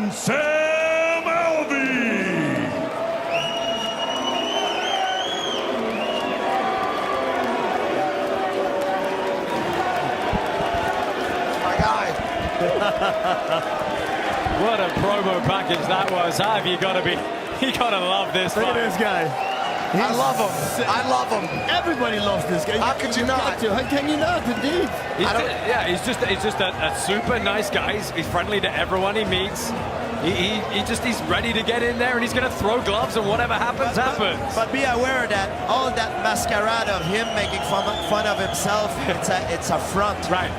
and Sam Alvey. My guy. What a promo package that was. How have you got to be? You got to love this. Look at this guy. I love him. I love him. Everybody loves this guy. How could you not? How can you not, indeed? He's just a super nice guy. He's friendly to everyone he meets. He's ready to get in there, and he's going to throw gloves, and whatever happens, happens. But be aware that all that masquerade of him making fun of himself, it's a front. Right.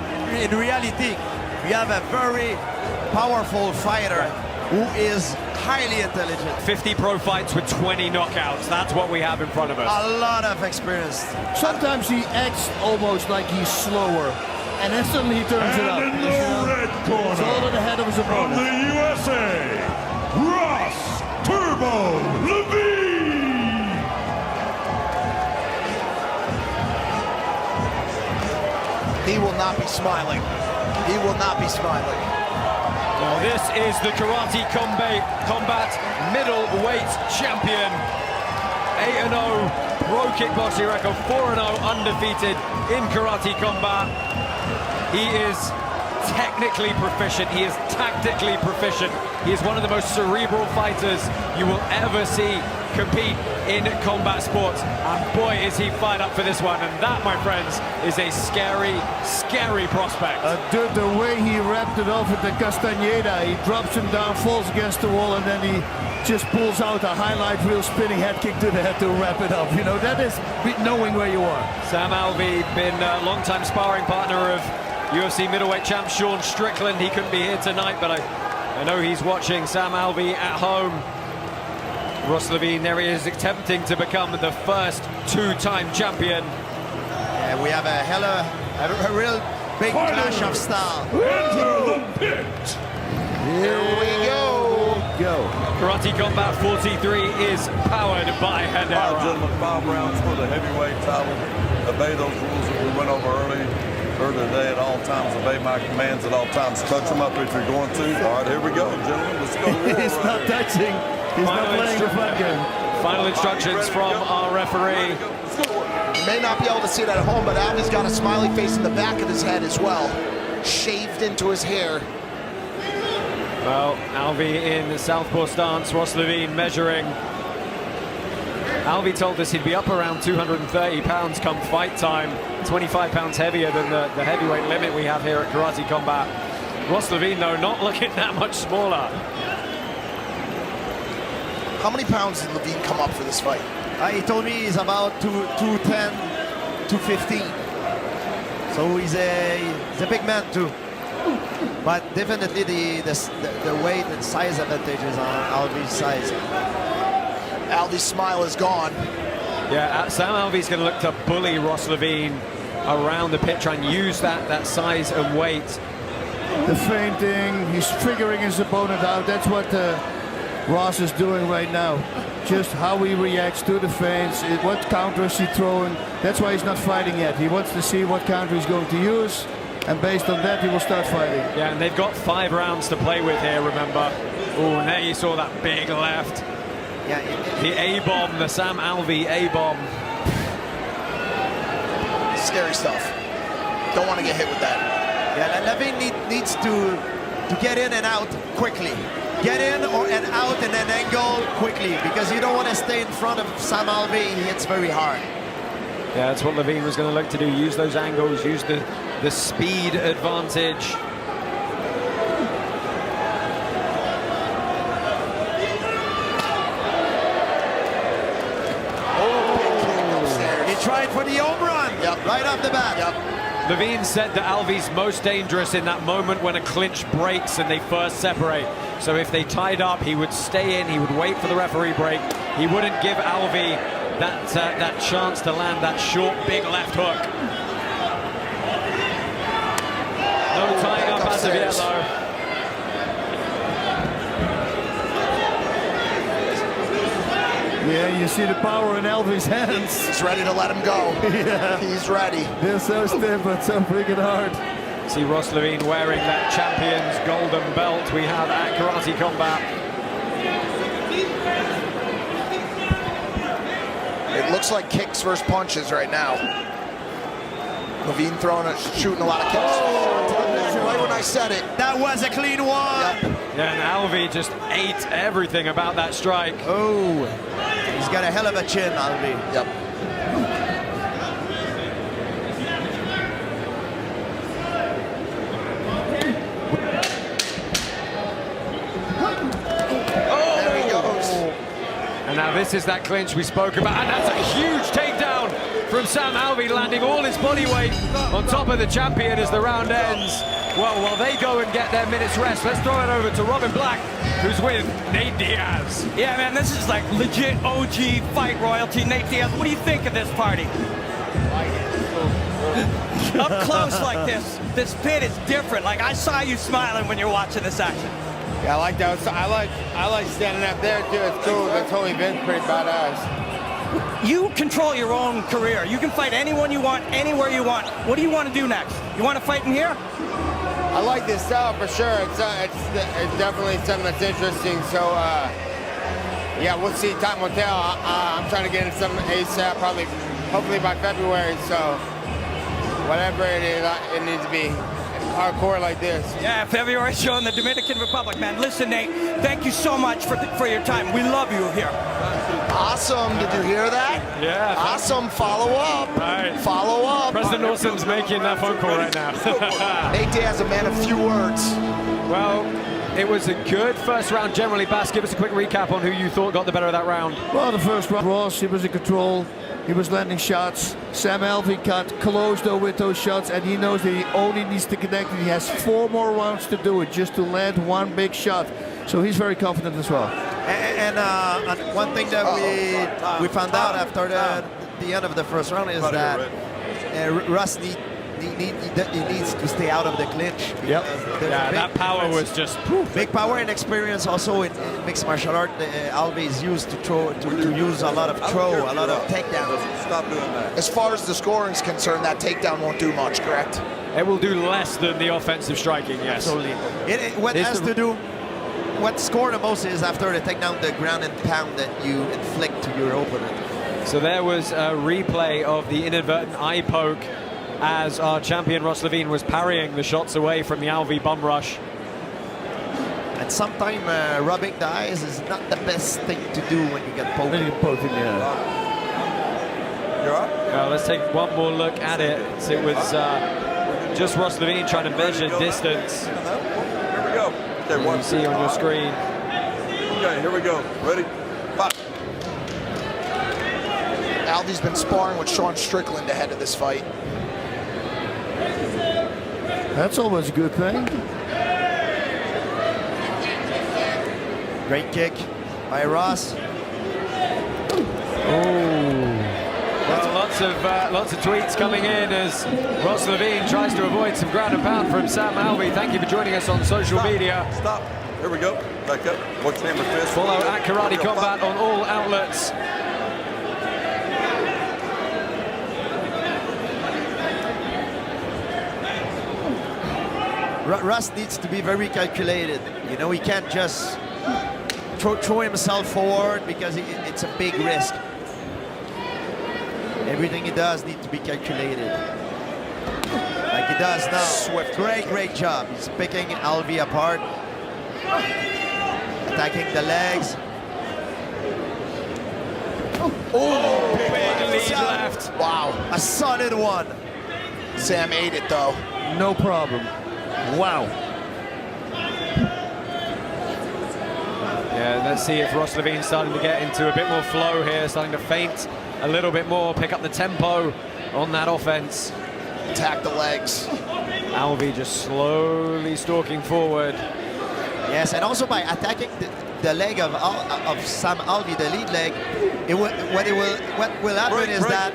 In reality, we have a very powerful fighter who is highly intelligent. 50 pro fights with 20 knockouts. That's what we have in front of us. A lot of experience. Sometimes he acts almost like he's slower, and then suddenly he turns it up. And in the red corner, It's all in the head of his from opponent. the USA, Ross Turbo Levine. He will not be smiling. He will not be smiling. Well, this is the Karate Combat middleweight champion. 8-0 pro kickboxing record, 4-0 undefeated in Karate Combat. He is technically proficient. He is tactically proficient. He is one of the most cerebral fighters you will ever see compete in combat sports. And boy, is he fired up for this one. And that, my friends, is a scary, scary prospect. Dude, the way he wrapped it off with the Castañeda, he drops him down, falls against the wall, and then he just pulls out a highlight reel spinning head kick to the head to wrap it up. You know, that is knowing where you are. Sam Alvey, been a long-time sparring partner of UFC middleweight champ Sean Strickland. He couldn't be here tonight, but I know he's watching. Sam Alvey at home. Ross Levine, there he is, attempting to become the first two-time champion. And we have a real big clash of style. Enter the pit. Here we go. Karate Combat 43 is powered by All right, Hedera. gentlemen, 5 rounds for the heavyweight title. Obey those rules that we went over earlier today at all times. Obey my commands at all times. Touch them up if you're going to. All right, here we go, gentlemen. Let's go. He's not touching. He's not playing the fun game. Final instructions from our referee. You may not be able to see it at home, but Alvey's got a smiley face in the back of his head as well, shaved into his hair. Well, Alvey in the southpaw stance, Ross Levine measuring. Alvey told us he'd be up around 230 pounds come fight time, 25 pounds heavier than the heavyweight limit we have here at Karate Combat. Ross Levine, though, not looking that much smaller. How many pounds did Levine come up for this fight? He told me he's about 210, 215. So he's a big man too. But definitely the weight and size advantage is on Alvey's size. Alvey's smile is gone. Yeah, Sam Alvey's going to look to bully Ross Levine around the pit, try and use that size and weight. The feinting, he's triggering his opponent out. That's what Ross is doing right now. Just how he reacts to the feints, what counters he's throwing. That's why he's not fighting yet. He wants to see what counter he's going to use, and based on that, he will start fighting. Yeah, and they've got 5 rounds to play with here, remember. Oh, and there you saw that big left. Yeah, The A-bomb, the Sam Alvey A-bomb. Scary stuff. Don't want to get hit with that. yeah. Levine needs to get in and out quickly. Get in and out in an angle quickly, because you don't want to stay in front of Sam Alvey. He hits very hard. Yeah, that's what Levine was going to look to do. Use those angles, use the speed advantage. He tried for the home run. Yep. Right off the bat. Yep. Levine said that Alvey's most dangerous in that moment when a clinch breaks and they first separate. So if they tied up, he would stay in, he would wait for the referee break. He wouldn't give Alvey that chance to land that short, big left hook. No tying up as of yet, though. Yeah, you see the power in Alvey's hands. He's ready to let him go. Yeah. He's ready. They're so stiff, but so freaking hard. See Ross Levine wearing that champion's golden belt we have at Karate Combat. It looks like kicks versus punches right now. Levine shooting a lot of kicks. Right when I said it. That was a clean one. Yep. Yeah, and Alvi just ate everything about that strike. Oh, he's got a hell of a chin, Alvi. Yep. There he goes. And now this is that clinch we spoke about, and that's a huge takedown from Sam Alvey, landing all his body weight on top of the champion as the round ends. Well, while they go and get their minute's rest, let's throw it over to Robin Black, who's with Nate Diaz. Yeah, man, this is like legit OG fight royalty. Nate Diaz, what do you think of this party? Up close like this pit is different. Like, I saw you smiling when you're watching this action. Yeah, I like that. I like standing up there too. It's cool. This whole event's pretty badass. You control your own career. You can fight anyone you want, anywhere you want. What do you want to do next? You want to fight in here? I like this style for sure. It's definitely something that's interesting. So, yeah, we'll see. Time will tell. I'm trying to get into something ASAP, probably, hopefully by February. So, whatever it is, it needs to be hardcore like this. Yeah, February show in the Dominican Republic, man. Listen, Nate, thank you so much for your time. We love you here. Awesome. Did you hear that? Yeah. Awesome. Follow up. Right. Follow up. President Awesom's making that phone call right now. Nate Diaz, a man of few words. Well, it was a good first round generally. Bas, give us a quick recap on who you thought got the better of that round. Well, the first round, Ross, he was in control. He was landing shots. Sam Alvey got close though with those shots, and he knows that he only needs to connect. He has 4 more rounds to do it, just to land one big shot. So he's very confident as well. And one thing that we found out after the end of the first round is that Russ needs to stay out of the clinch. Yep. Yeah, that power was just big power and experience also in mixed martial art. Alvey is used to use a lot of a lot of takedowns. Stop doing that. As far as the scoring is concerned, that takedown won't do much, correct? It will do less than the offensive striking, yes. Absolutely. What scored the most is after the takedown, the ground and pound that you inflict to your opponent. So there was a replay of the inadvertent eye poke as our champion Ross Levine was parrying the shots away from the Alvey bum rush. And sometimes rubbing the eyes is not the best thing to do when you get poked. You're up? Well, let's take one more look at it. It was just Ross Levine trying to measure distance. Here we go. Okay, You see on your screen. Okay, here we go. Ready? Fight. Alvey's been sparring with Sean Strickland ahead of this fight. That's always a good thing. Great kick by Ross. Well, lots of tweets coming in as Ross Levine tries to avoid some ground and pound from Sam Alvey. Thank you for joining us on social media. Stop. Here we go. Back up. Watch hammer fist. Follow at Karate Combat on all outlets. Russ needs to be very calculated. You know, he can't just throw himself forward because it's a big risk. Everything he does needs to be calculated. Like he does now. Swift. Great job. He's picking Alvey apart. Attacking the legs. Oh, Big lead left. wow. A solid one. Sam ate it, though. No problem. Wow. Yeah, let's see if Ross Levine's starting to get into a bit more flow here, starting to feint a little bit more, pick up the tempo on that offense. Attack the legs. Alvey just slowly stalking forward. Yes, and also by attacking the leg of Sam Alvey, the lead leg, what will happen is that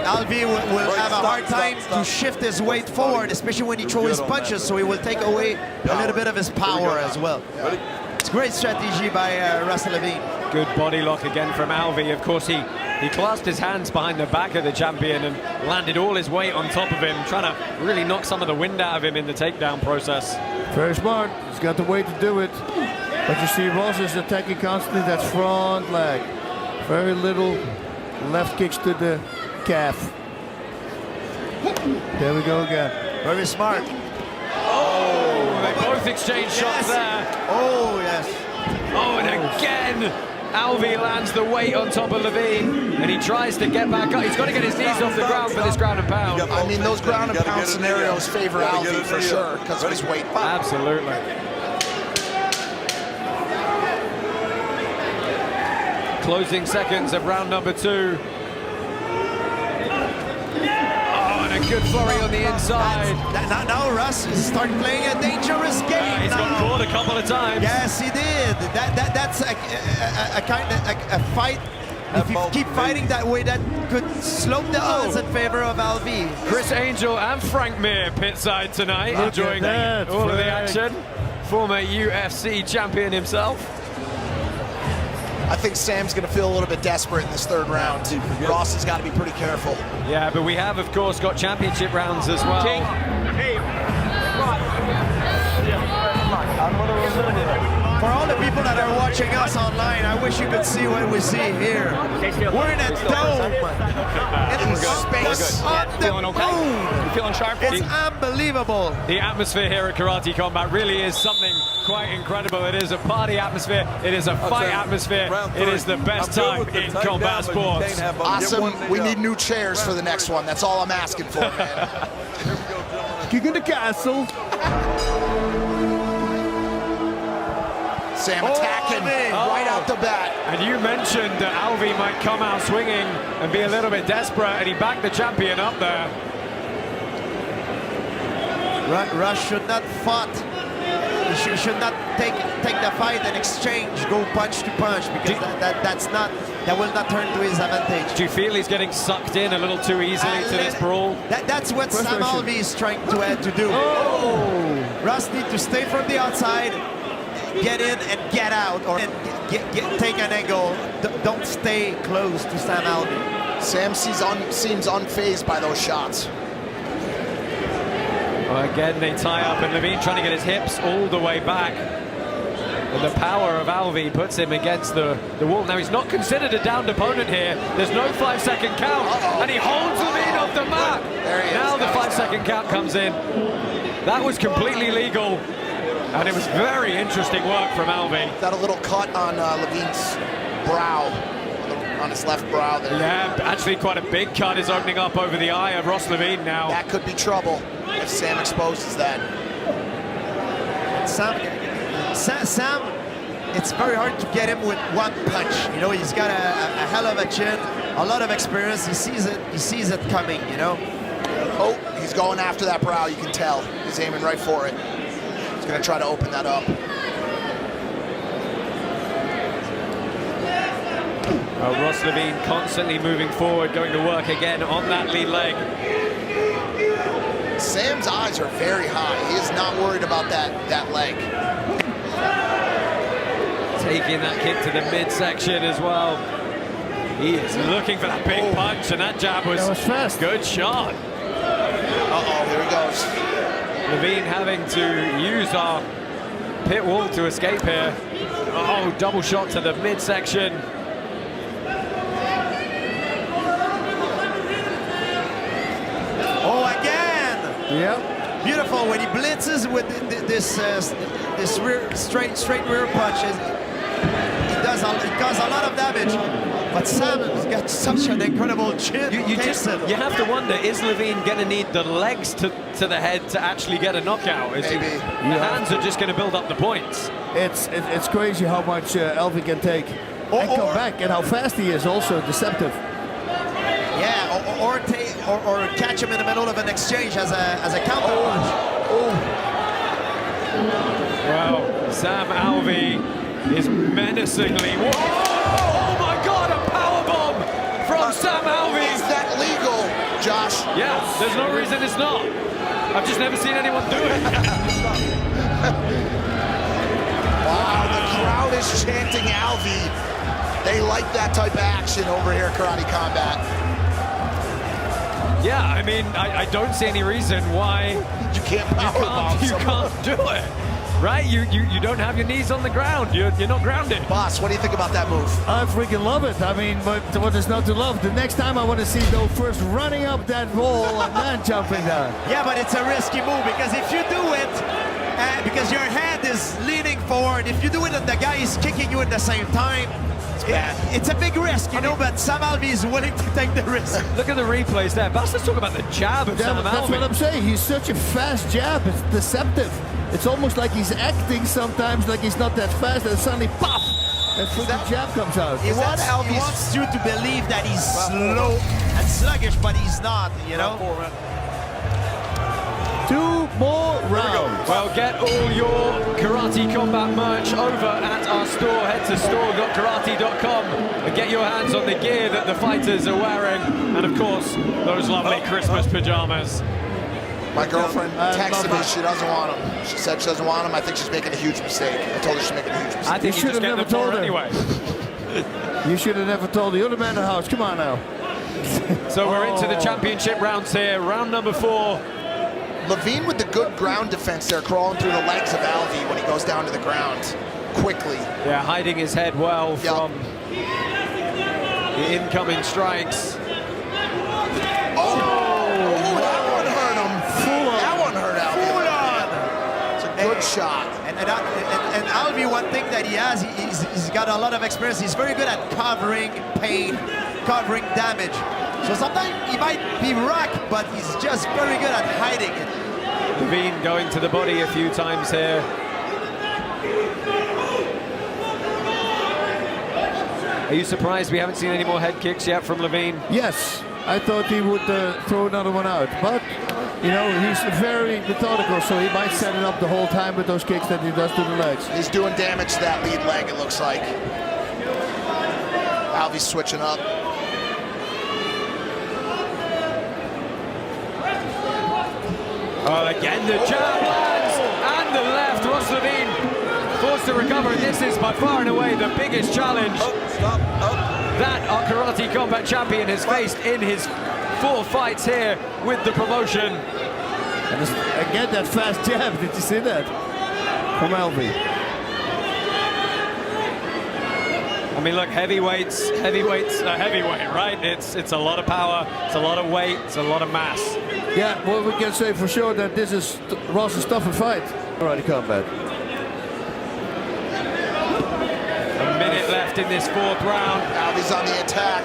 Alvey will have a hard time to shift his weight forward, especially when he throws his punches, so he will take away a little bit of his power as well. It's great strategy by Russ Levine. Good body lock again from Alvey. Of course, he He clasped his hands behind the back of the champion and landed all his weight on top of him, trying to really knock some of the wind out of him in the takedown process. Very smart. He's got the weight to do it. But you see Ross is attacking constantly that front leg. Very little left kicks to the calf. There we go again. Very smart. Oh, they both exchanged shots there. Oh, yes. Oh, and again, Alvey lands the weight on top of Levine, and he tries to get back up. He's got to get his knees off the ground for this ground and pound. I mean, those ground and pound scenarios favor Alvey for sure because of his weight. Absolutely. Closing seconds of round number 2. A good flurry on the inside. Now Russ is starting playing a dangerous game. He's got caught a couple of times. Yes, he did. That's a kind of a fight. If you keep fighting that way, that could slope the odds in favor of Alvey. Chris Angel and Frank Mir pittside tonight, enjoying all of the action. Former UFC champion himself. I think Sam's going to feel a little bit desperate in this 3rd round. Ross has got to be pretty careful. Yeah, but we have, of course, got championship rounds as well. For all the people that are watching us online, I wish you could see what we see here. We're in a dome. In space. On the moon. Feeling sharp? It's unbelievable. The atmosphere here at Karate Combat really is something quite incredible. It is a party atmosphere. It is a fight atmosphere. It is the best time in combat sports. Awesome. We need new chairs for the next one. That's all I'm asking for, man. Kick in the castle. Sam attacking right out the bat. And you mentioned that Alvey might come out swinging and be a little bit desperate, and he backed the champion up there. Rush should not fight. He should not take the fight and exchange, go punch to punch, because that will not turn to his advantage. Do you feel he's getting sucked in a little too easily to this brawl? That's what Sam Alvey is trying to do. Russ needs to stay from the outside, get in and get out, or take an angle. Don't stay close to Sam Alvey. Sam seems unfazed by those shots. Well, again, they tie up, and Levine trying to get his hips all the way back. And the power of Alvey puts him against the wall. Now, he's not considered a downed opponent here. There's no 5-second count, and he holds Levine off the mat. Now the 5-second count comes in. That was completely legal. And it was very interesting work from Alvey. Got a little cut on Levine's brow, on his left brow there. Yeah, actually quite a big cut is opening up over the eye of Ross Levine now. That could be trouble if Sam exposes that. Sam, it's very hard to get him with one punch. You know, he's got a hell of a chin, a lot of experience. He sees it coming, you know. Oh, he's going after that brow, you can tell. He's aiming right for it. He's going to try to open that up. Ross Levine constantly moving forward, going to work again on that lead leg. Sam's eyes are very high. He is not worried about that leg. Taking that kick to the midsection as well. He is looking for that big punch, and that jab was fast. Good shot. Uh-oh, here he goes. Levine having to use our pit wall to escape here. Oh, double shot to the midsection. Oh, again! Yep. Beautiful when he blitzes with this straight rear punch. It does a lot of damage. But Sam has got such an incredible chin. You have to wonder, is Levine going to need the legs to the head to actually get a knockout? Maybe. The hands are just going to build up the points. It's crazy how much Alvey can take and come back, and how fast he is. Also deceptive. Yeah, or catch him in the middle of an exchange as a counter punch. Well, Sam Alvey is menacingly. Oh my God! A powerbomb from Sam Alvey. Is that legal, Josh? Yeah, there's no reason it's not. I've just never seen anyone do it. Wow, the crowd is chanting Alvey. They like that type of action over here at Karate Combat. Yeah, I mean, I don't see any reason why You can't powerbomb you someone. can't do it. Right? You don't have your knees on the ground. You're not grounded. Boss, what do you think about that move? I freaking love it. I mean, what is not to love? The next time I want to see Doe first running up that wall and then jumping down. Yeah, but it's a risky move because if you do it, because your hand is leaning forward, if you do it and the guy is kicking you at the same time, it's a big risk, you know, but Sam Alvey is willing to take the risk. Look at the replays there. Bas, let's talk about the jab of Sam That's what Alvey. I'm saying. He's such a fast jab. It's deceptive. It's almost like he's acting sometimes like he's not that fast, and suddenly, pop! That freaking jab comes out. He wants you to believe that he's slow and sluggish, but he's not, you know? 2 more rounds. Well, get all your Karate Combat merch over at our store. Head to store.karate.com and get your hands on the gear that the fighters are wearing. And of course, those lovely Christmas pajamas. My girlfriend texted me she doesn't want him. She said she doesn't want him. I think she's making a huge mistake. I told her she's making a huge mistake. I think you should just have get never them for told her. anyway. You should have never told the other man in the house. Come on now. So we're into the championship rounds here. Round number 4. Levine with the good ground defense there, crawling through the legs of Alvey when he goes down to the ground quickly. Yeah, hiding his head well Yep. from the incoming strikes. That one hurt him. That one hurt Alvey. Full on! It's a good shot. And Alvey, one thing that he has, he's got a lot of experience. He's very good at covering pain, covering damage. So sometimes he might be rocked, but he's just very good at hiding it. Levine going to the body a few times here. Are you surprised we haven't seen any more head kicks yet from Levine? Yes, I thought he would throw another one out, but you know, he's very methodical, so he might set it up the whole time with those kicks that he does to the legs. He's doing damage to that lead leg, it looks like. Alvey's switching up. Oh, again, the jab lands, and the left. Ross Levine forced to recover, and this is by far and away the biggest challenge that our Karate Combat champion has faced in his 4 fights here with the promotion. And again, that fast jab, did you see that? From Alvey. I mean, look, heavyweight's a heavyweight, right? It's a lot of power, it's a lot of weight, it's a lot of mass. Yeah, well, we can say for sure that this is Ross's toughest fight. Karate Combat. A minute left in this 4th round. Alvey's on the attack.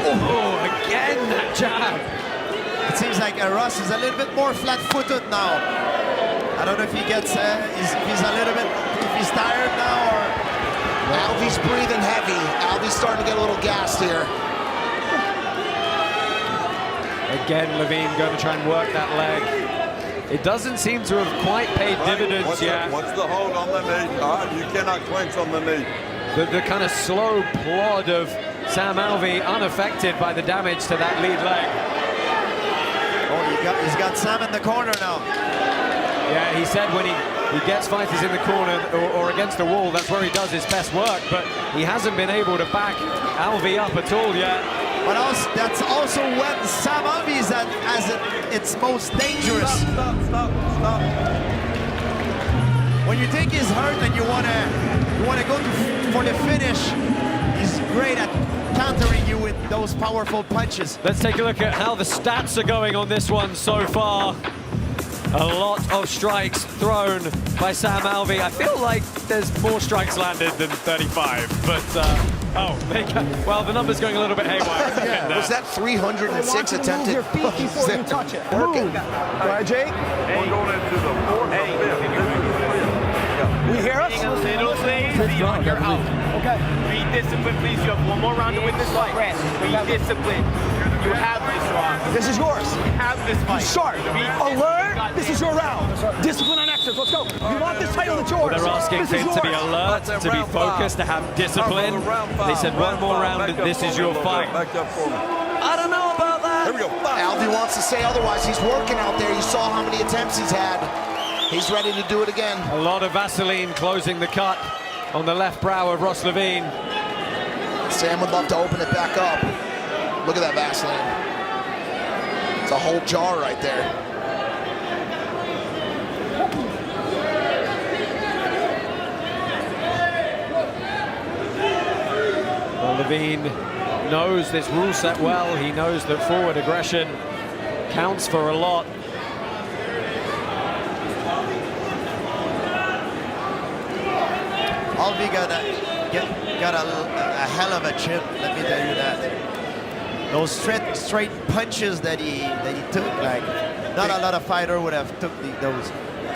Oh, again, that jab. It seems like Ross is a little bit more flat-footed now. I don't know if he gets, if he's a little bit, if he's tired now or... Alvey's breathing heavy. Alvey's starting to get a little gassed here. Again, Levine going to try and work that leg. It doesn't seem to have quite paid dividends yet. What's the hold on the knee? All right, you cannot clinch on the knee. The kind of slow plod of Sam Alvey, unaffected by the damage to that lead leg. Oh, he's got Sam in the corner now. Yeah, he said when he gets fighters in the corner or against the wall, that's where he does his best work, but he hasn't been able to back Alvey up at all yet. But also, that's also when Sam Alvey is at its most dangerous. Stop. When you think he's hurt and you wanna go for the finish, he's great at countering you with those powerful punches. Let's take a look at how the stats are going on this one so far. A lot of strikes thrown by Sam Alvey. I feel like there's more strikes landed than 35, but well, the number's going a little bit haywire. Yeah. Was that 306 attempted? Your feet before you touch it. Working. Go ahead, Jake. We're going into the 4th or 5th. You hear us? You're out. Okay. Be disciplined, please. You have one more round to win this fight. Be disciplined. You have this round. This is yours. You have this fight. Sharp. Alert. This is your round. Discipline on extras. Let's go. You want this title, it's yours. They're asking This is him to be yours. alert, to be focused, to have discipline. They said one more round, this is your fight. Back up for me. I don't know about that. Here we go. Alvey wants to say otherwise. He's working out there. You saw how many attempts he's had. He's ready to do it again. A lot of Vaseline closing the cut on the left brow of Ross Levine. Sam would love to open it back up. Look at that Vaseline. It's a whole jar right there. Well, Levine knows this rule set well. He knows that forward aggression counts for a lot. Alvi got a hell of a chin, let me tell you that. Those straight punches that he took, like not a lot of fighter would have took those.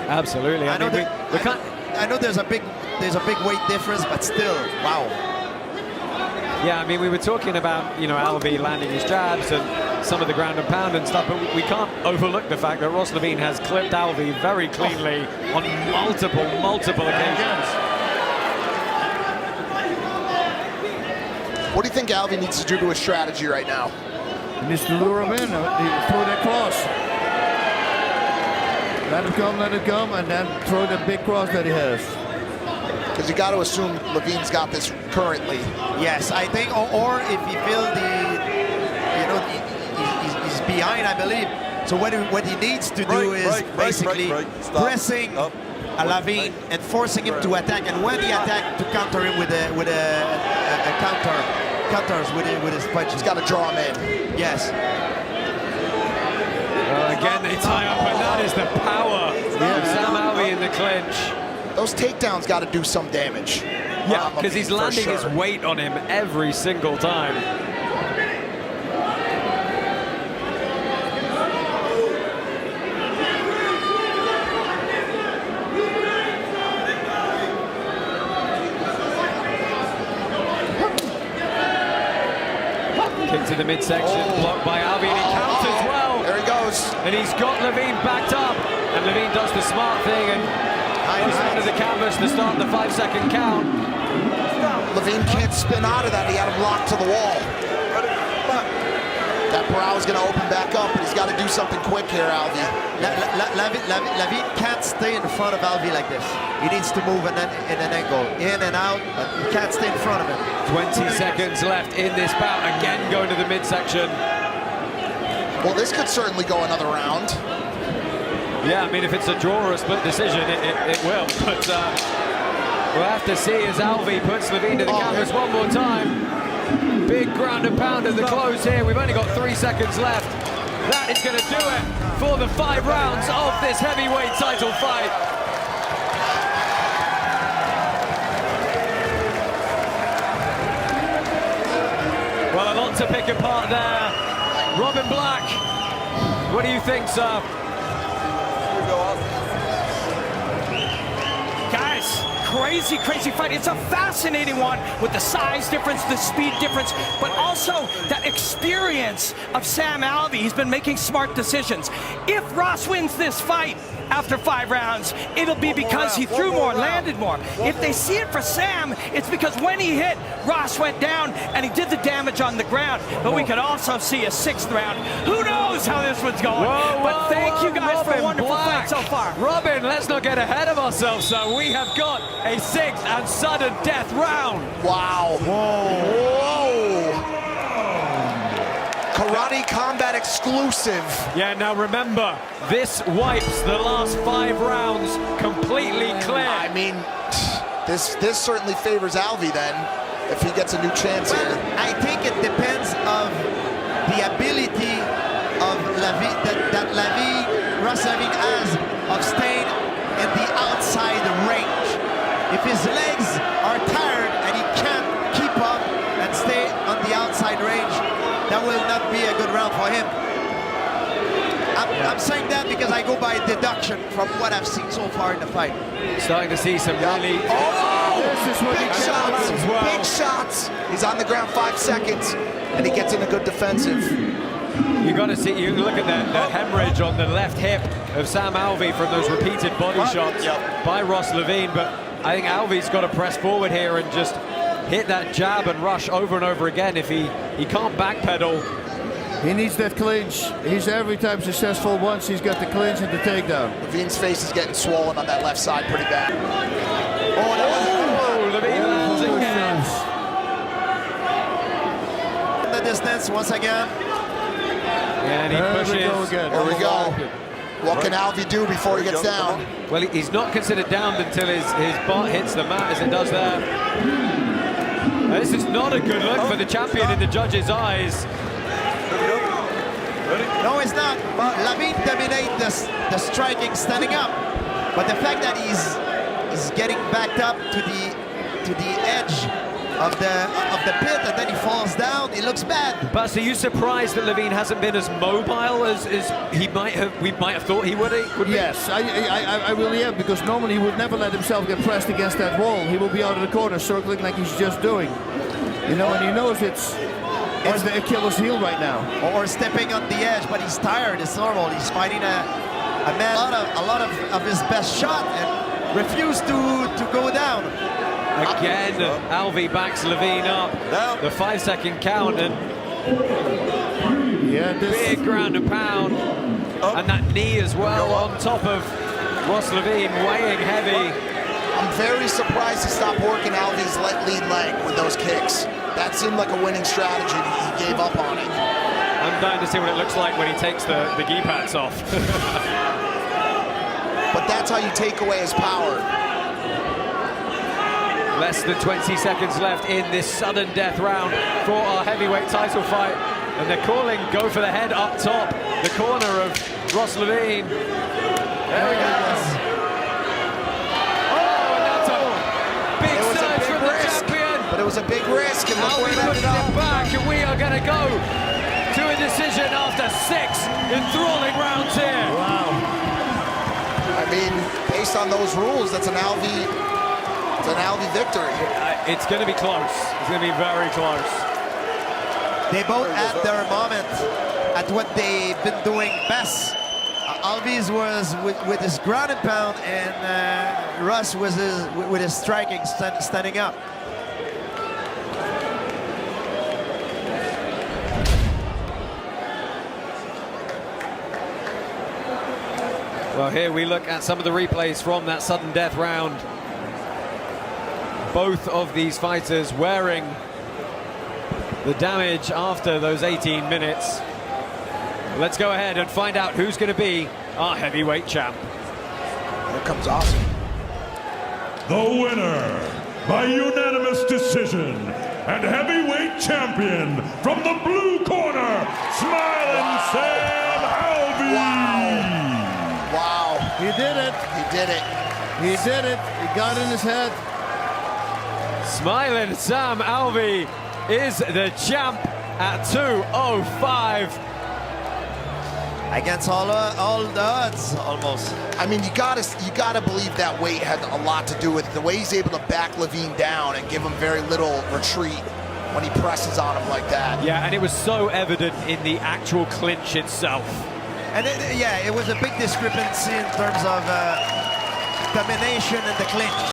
Absolutely. I know there's a big weight difference, but still, wow. Yeah, I mean, we were talking about, you know, Alvi landing his jabs and some of the ground and pound and stuff, but we can't overlook the fact that Ross Levine has clipped Alvi very cleanly on multiple occasions. What do you think Alvi needs to do to his strategy right now? He needs to lure him in, throw that cross. Let it come, and then throw the big cross that he has. Because you got to assume Levine's got this currently. Yes, I think, or if he feels he's behind, I believe. So what he needs to do is basically pressing Levine and forcing him to attack, and when he attack, to counter him with a counters with his punches. He's got to draw him in. Yes. Well, again, they tie up, and that is the power of Sam Alvi in the clinch. Those takedowns got to do some damage. Yeah, because he's landing his weight on him every single time. Kick to the midsection, blocked by Alvi, and he counters well. There he goes. And he's got Levine backed up, and Levine does the smart thing and goes under the canvas to start the 5-second count. Levine can't spin out of that. He had him locked to the wall. That brow is going to open back up, but he's got to do something quick here, Alvi. Levine can't stay in front of Alvi like this. He needs to move in an angle, in and out, but he can't stay in front of him. 20 seconds left in this bout, again going to the midsection. Well, this could certainly go another round. Yeah, I mean, if it's a draw or a split decision, it will. But we'll have to see as Alvi puts Levine to the canvas one more time. Big ground and pound at the close here. We've only got 3 seconds left. That is going to do it for the 5 rounds of this heavyweight title fight. Well, a lot to pick apart there. Robin Black, what do you think, sir? Guys, crazy fight. It's a fascinating one with the size difference, the speed difference, but also that experience of Sam Alvi. He's been making smart decisions. If Ross wins this fight after 5 rounds, it'll be because he threw more, landed more. If they see it for Sam, it's because when he hit, Ross went down and he did the damage on the ground. But we could also see a 6th round. Who knows how this one's going? But thank you guys for a wonderful fight so far. Robin, let's not get ahead of ourselves, sir. We have got a 6th and sudden death round. Wow. Whoa. Karate Combat exclusive. Yeah, now remember, this wipes the last 5 rounds completely clear. I mean, this certainly favors Alvi then, if he gets a new chance here. I think it depends on the ability of Ross Levine has of staying in the outside range. If his legs are tired and he can't keep up and stay on the outside range, that will not be a good round for him. I'm saying that because I go by deduction from what I've seen so far in the fight. Starting to see some really... Big shots, big shots. He's on the ground 5 seconds, and he gets in a good defensive. You got to see, you look at the hemorrhage on the left hip of Sam Alvi from those repeated body shots by Ross Levine, but I think Alvi's got to press forward here and just hit that jab and rush over and over again. If he can't backpedal. He needs that clinch. He's every time successful once he's got the clinch and the takedown. Levine's face is getting swollen on that left side pretty bad. Oh, Levine defense once again. And he pushes. There we go. What can Alvey do before he gets down? Well, he's not considered down until his butt hits the mat, as it does there. This is not a good look for the champion in the judges' eyes. No, it's not. Lavigne dominates the striking standing up, but the fact that he's getting backed up to the edge of the pit and then he falls down, it looks bad. Bas, are you surprised that Lavigne hasn't been as mobile as we might have thought he would? Yes, I really am, because normally he would never let himself get pressed against that wall. He will be out of the corner circling like he's just doing. You know, and he knows it's the Achilles heel right now. Or stepping on the edge, but he's tired. It's normal. He's fighting a man a lot of his best shot and refused to go down. Again, Alvey backs Lavigne up. The 5-second count and big ground and pound. And that knee as well on top of Ross Lavigne, weighing heavy. I'm very surprised he stopped working Alvey's lead leg with those kicks. That seemed like a winning strategy. He gave up on it. I'm dying to see what it looks like when he takes the gi pads off. But that's how you take away his power. Less than 20 seconds left in this sudden death round for our heavyweight title fight. And they're calling go for the head up top. The corner of Ross Lavigne. There he goes. Oh, and that's a big surge from the champion. But it was a big risk, and look where it ended up. up. Back, and we are going to go to a decision after 6 enthralling rounds here. Wow. I mean, based on those rules, that's an Alvey victory. It's going to be close. It's going to be very close. They both had their moment at what they've been doing best. Alvey's was with his ground and pound, and Russ was with his striking, standing up. Well, here we look at some of the replays from that sudden death round. Both of these fighters wearing the damage after those 18 minutes. Let's go ahead and find out who's going to be our heavyweight champ. Here comes Austin. The winner by unanimous decision and heavyweight champion from the blue corner, Smiling Sam Alvey. Wow. He did it. He did it. He did it. He got in his head. Smiling Sam Alvey is the champ at 205. Against all the odds, almost. I mean, you gotta believe that weight had a lot to do with it. The way he's able to back Lavigne down and give him very little retreat when he presses on him like that. Yeah, and it was so evident in the actual clinch itself. And it was a big discrepancy in terms of domination in the clinch.